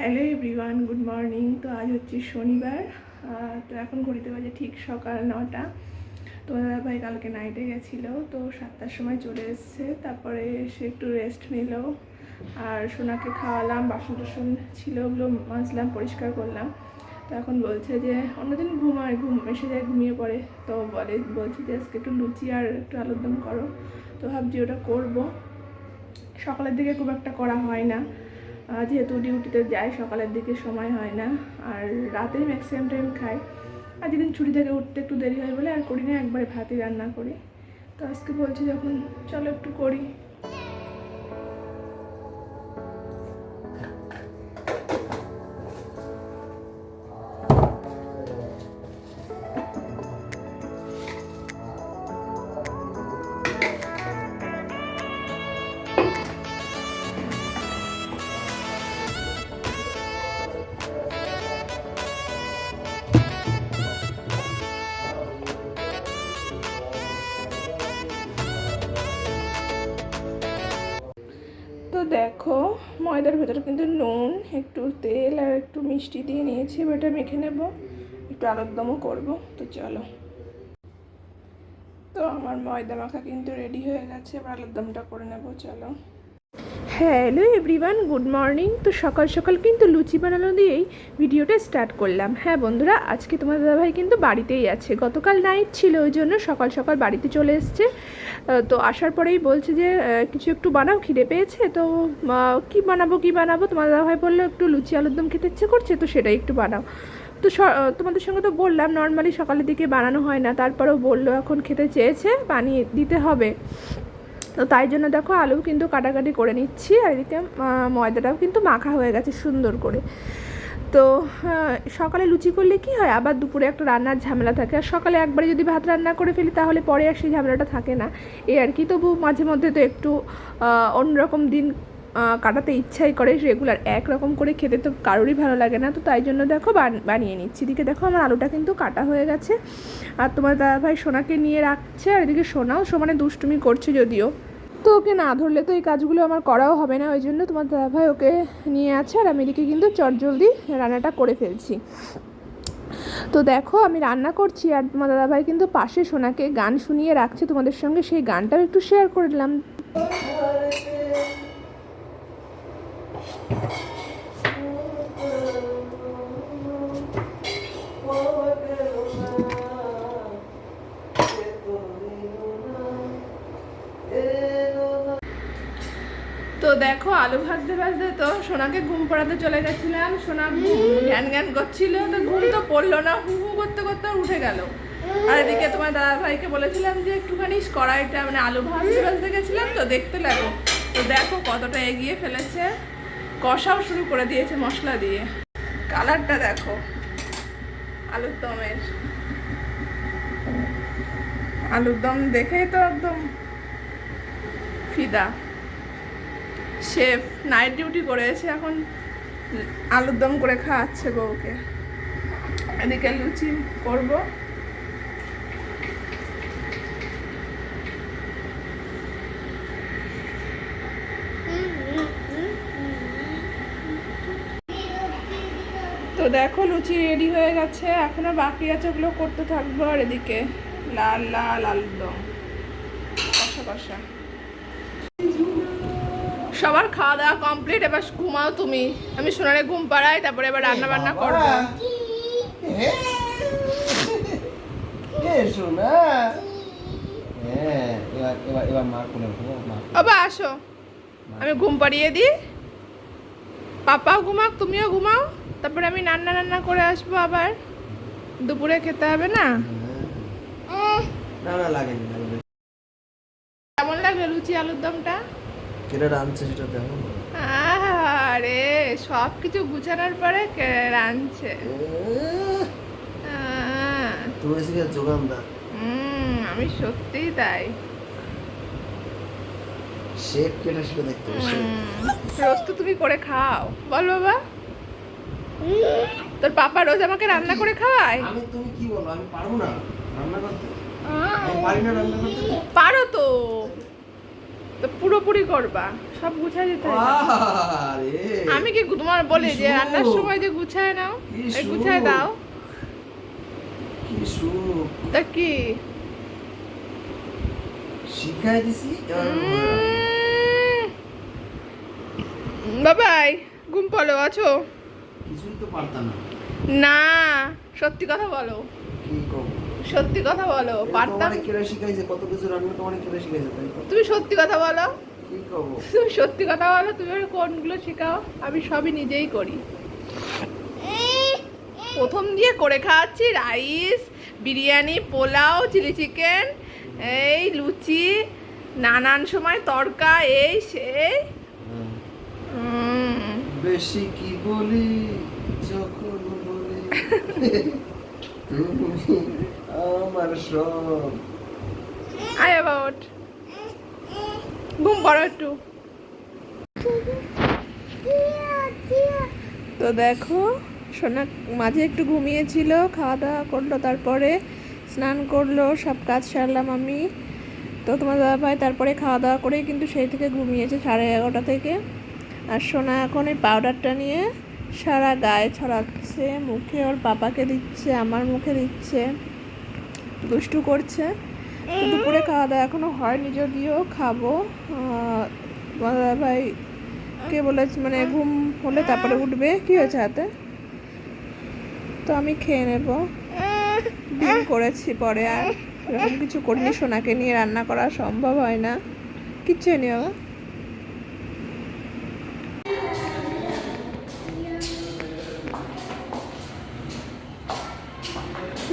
Hello everyone, good morning. তো আজ হচ্ছে শনিবার। তো এখন ঘড়িতে বাজে ঠিক সকাল 9টা। তো ভাই কালকে নাইটে গেছিলো, তো 7টার সময় চলে এসছে। তারপরে এসে একটু রেস্ট নিল, আর সোনাকে খাওয়ালাম, বাসন টাসন ছিল ওগুলো মাজলাম, পরিষ্কার করলাম। তো এখন বলছে যে অন্যদিন ঘুম এসে যায়, ঘুমিয়ে পড়ে। তো বলছে যে আজকে একটু লুচি আর একটু আলুর দম করো। তো ভাবছি ওটা করবো। সকালের দিকে খুব একটা করা হয় না, যেহেতু ডিউটিতে যাই, সকালের দিকে সময় হয় না। আর রাতেই ম্যাক্সিমাম টাইম খাই। আর যেদিন ছুটি থেকে উঠতে একটু দেরি হয় বলে আর করি না, একবারে ভাতই রান্না করি। তো আজকে বলছি যখন, চলো একটু করি। তো দেখো, ময়দার ভেতরে কিন্তু নুন, একটু তেল আর একটু মিষ্টি দিয়ে নিয়েছি। এটা মেখে নেব, একটু আলুর দমও করবো। তো চলো। তো আমার ময়দা মাখা কিন্তু রেডি হয়ে গেছে, এবার আলুর দমটা করে নেবো। চলো। Hello everyone, good morning. তো সকাল সকাল কিন্তু লুচি বানানো দিয়েই ভিডিওটা স্টার্ট করলাম। হ্যাঁ বন্ধুরা, আজকে তোমার দাদাভাই কিন্তু বাড়িতেই আছে। গতকাল নাইট ছিল, ওই জন্য সকাল সকাল বাড়িতে চলে এসছে। তো আসার পরেই বলছে যে কিছু একটু বানাও, খিদে পেয়েছে। তো কি বানাবো তোমার দাদাভাই বললো একটু লুচি আলুর দম খেতে ইচ্ছে করছে, তো সেটাই একটু বানাও। তো তোমাদের সঙ্গে তো বললাম নর্মালি সকালের দিকে বানানো হয় না, তারপরেও বললো এখন খেতে চেয়েছে, বানিয়ে দিতে হবে। তো তাই জন্য দেখো আলু কিন্তু কাটাকাটি করে নিচ্ছি, আর এদিকে ময়দাটাও কিন্তু মাখা হয়ে গেছে সুন্দর করে। তো সকালে লুচি করলে কি হয়, আবার দুপুরে একটা রান্নার ঝামেলা থাকে। আর সকালে একবারে যদি ভাত রান্না করে ফেলি তাহলে পরে আর সেই ঝামেলাটা থাকে না, এই আর কি। তবু মাঝে মধ্যে তো একটু অন্যরকম দিন কাটাতে ইচ্ছাই করে। রেগুলার একরকম করে খেতে তো কারোরই ভালো লাগে না। তো তাই জন্য দেখো বানিয়ে নিচ্ছি। এদিকে দেখো আমার আলুটা কিন্তু কাটা হয়ে গেছে, আর তোমার দাদাভাই সোনাকে নিয়ে রাখছে, আর এদিকে সোনাও সমানে দুষ্টুমি করছে যদিও। তো ওকে না ধরলে তো এই কাজগুলো আমার করাও হবে না, ওই জন্য তোমার দাদাভাই ওকে নিয়ে আছে, আর আমি এদিকে কিন্তু চটজলদি রান্নাটা করে ফেলছি। তো দেখো আমি রান্না করছি, আর তোমার দাদাভাই কিন্তু পাশে সোনাকে গান শুনিয়ে রাখছে। তোমাদের সঙ্গে সেই গানটাও একটু শেয়ার করে দিলাম। তো দেখো আলু ভাজতে ভাজতে তো সোনাকে ঘুম পড়াতে চলে গেছিলাম। সোনা জ্ঞান জ্ঞান করছিল, তো ঘুম তো পড়লো না, হু হু করতে করতে উঠে গেল। আর এদিকে তোমার দাদা ভাইকে বলেছিলাম যে একটুখানি কড়াইটা, মানে আলু ভাজতে ভাজতে গেছিলাম তো, দেখতে লাগো। তো দেখো কতটা এগিয়ে ফেলেছে, কষাও শুরু করে দিয়েছে মশলা দিয়ে। কালারটা দেখো আলুর দমের, আলুর দম দেখেই তো একদম ফিদা। শেফ নাইট ডিউটি করে এসে এখন আলুর দম করে খাওয়াচ্ছে বউকে। এদিকে লুচি করব। তো দেখো লুচি রেডি হয়ে গেছে, এখনো বাকি আছে, ওগুলো করতে থাকবো। আর এদিকে লাল লাল আলুর দম, কষা কষা। সবার খাওয়া দাওয়া কমপ্লিট, এবার ঘুমাও তুমি। আমি সোনারে ঘুম পাড়াই, তারপরে এবার রান্না বান্না করবো। বাবা আসো, আমি ঘুম পাড়িয়ে দিই, পাপাও ঘুমাক, তুমিও ঘুমাও, তারপরে আমি রান্না করে আসবো। আবার দুপুরে খেতে হবে না। কেমন লাগলো লুচি আলুর দমটা? কেটে রাঁধছে সেটা দেখো। আরে সব কিছু গুছানোর পরে রাঁধছে। তুমি এসে যোগানদার। আমি সত্যিই তাই। শেফ কেটে সেটা দেখতে হবে। রোজ তো তুমি করে খাও, বল বাবা। তোর পাপা রোজ আমাকে রান্না করে খাওয়ায়। আমি, তুমি কি বলো, আমি পারবো না রান্না করতে? আমি পারি না রান্না করতে। পারো তো, তো পুরোপুরি করবা, সব গুছাই দিতে হয়। আরে আমি কি তোমার বলি কি যে সুখ। রান্নার সময় যে গুছায় নাও, কি এই গুছায় সুখ। দাও, কি সুখ তা কি শিখাই দিছি এবার বাবাই ঘুম পড়ো আছো? কিছুই তো পারতাম না। না সত্যি কথা বলো, কি কব সত্যি কথা বলো, পারতাম? তোমারে কেরা শিখাইছে, কত কিছু রান্না তোমারে কেরা শিখাইছে তাই তো? তুমি সত্যি কথা বলো, কি কব তুমি সত্যি কথা বলো, তুমি আমাকে কোনগুলো শেখাও? আমি সবই নিজেই করি। প্রথম দিয়ে করে খাওয়াচ্ছি rice, biryani, pulao, chilli chicken, এই লুচি, নানান সময় তড়কা, এই সেই। বেশি কি বলি যখন বলি তুমি আমার সব। আয় অ্যাবাউট ঘুম পড়ো একটু। তো দেখো সোনা মাঝে একটু ঘুমিয়েছিল, খাওয়া দাওয়া করলো, তারপরে স্নান করলো, সব কাজ সারলাম আমি। তো তোমার দাদাভাই তারপরে খাওয়া দাওয়া করে কিন্তু সেই থেকে ঘুমিয়েছে 11:30 থেকে। আর সোনা এখন এই পাউডারটা নিয়ে সারা গায়ে ছড়াচ্ছে, মুখে ওর পাপাকে দিচ্ছে, আমার মুখে দিচ্ছে, দুষ্টু করছে। তো দুপুরে খাওয়া দাওয়া এখনো হয়নি, যদিও খাবো। তোমার দাদাভাই কে বলেছে মানে ঘুম হলে তারপরে উঠবে। কি হয়েছে হাতে? তো আমি খেয়ে নেব, ডিম করেছি, পরে আর এরকম কিছু করিনি। সোনাকে নিয়ে রান্না করা সম্ভব হয় না, কিচ্ছু নেই বাবা।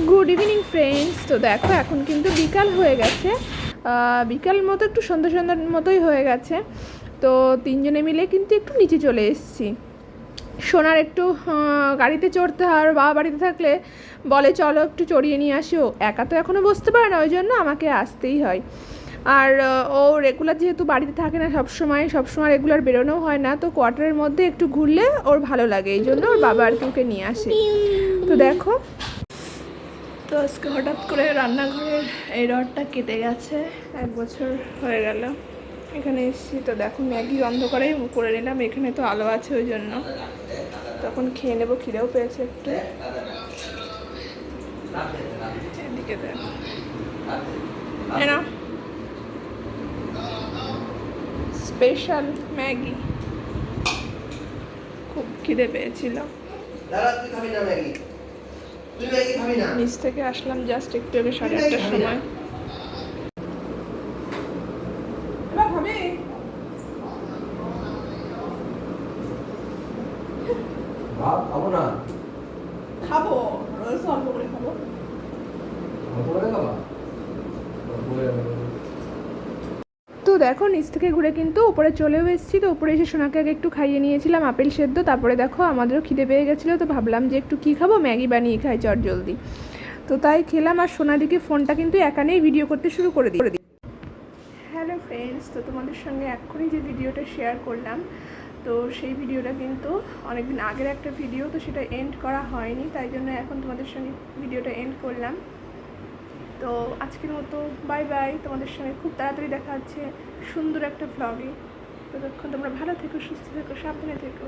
Good evening friends. তো দেখো এখন কিন্তু বিকাল হয়ে গেছে, বিকাল মতো একটু সন্ধ্যা সন্ধ্যার মতোই হয়ে গেছে। তো তিনজনে মিলে কিন্তু একটু নিচে চলে এসেছি। সোনার একটু গাড়িতে চড়তে হয়, আর বাবা বাড়িতে থাকলে বলে চলো একটু চড়িয়ে নিয়ে আসি। ও একা তো এখনও বসতে পারে না, ওই জন্য আমাকে আসতেই হয়। আর ও রেগুলার যেহেতু বাড়িতে থাকে না সবসময় রেগুলার বেরোনোও হয় না, তো কোয়ার্টারের মধ্যে একটু ঘুরলে ওর ভালো লাগে, এই জন্য ওর বাবা আর কি ওকে নিয়ে আসে। তো দেখো, তো আজকে হঠাৎ করে রান্নাঘরের এই রডটা কেটে গেছে, 1 বছর হয়ে গেল এখানে এসেছি। তো দেখো ম্যাগি অন্ধকারেই করে নিলাম, এখানে তো আলো আছে ওই জন্য। তখন খেয়ে নেবো, খিদেও পেয়েছে একটু। এদিকে দেখো না, স্পেশাল ম্যাগি, খুব খিদে পেয়েছিল। নিচ থেকে আসলাম জাস্ট একটু আগে 8:30টার সময়। খাবো না, খাবো রোজ অল্প করে খাবো। তো দেখো নিচ থেকে ঘুরে কিন্তু উপরে চলেও এসেছি। তো উপরে এসে সোনাকে আগে একটু খাইয়ে নিয়েছিলাম আপেল সেদ্ধ, তারপরে দেখো আমাদেরও খিদে পেয়ে গেছিলো, তো ভাবলাম যে একটু কী খাবো, ম্যাগি বানিয়ে খাই চট জলদি। তো তাই খেলাম, আর সোনাদিকে ফোনটা কিন্তু একা নিয়েই ভিডিও করতে শুরু করে দিই। হ্যালো ফ্রেন্ডস, তো তোমাদের সঙ্গে এক্ষুনি যে ভিডিওটা শেয়ার করলাম, তো সেই ভিডিওটা কিন্তু অনেকদিন আগের একটা ভিডিও, তো সেটা এন্ড করা হয়নি, তাই জন্য এখন তোমাদের সঙ্গে ভিডিওটা এন্ড করলাম। তো আজকের মতো বাই বাই, তোমাদের সঙ্গে খুব তাড়াতাড়ি দেখা হচ্ছে সুন্দর একটা ভ্লগে। ততক্ষণ তোমরা ভালো থেকো, সুস্থ থেকো, সাবধানে থেকো।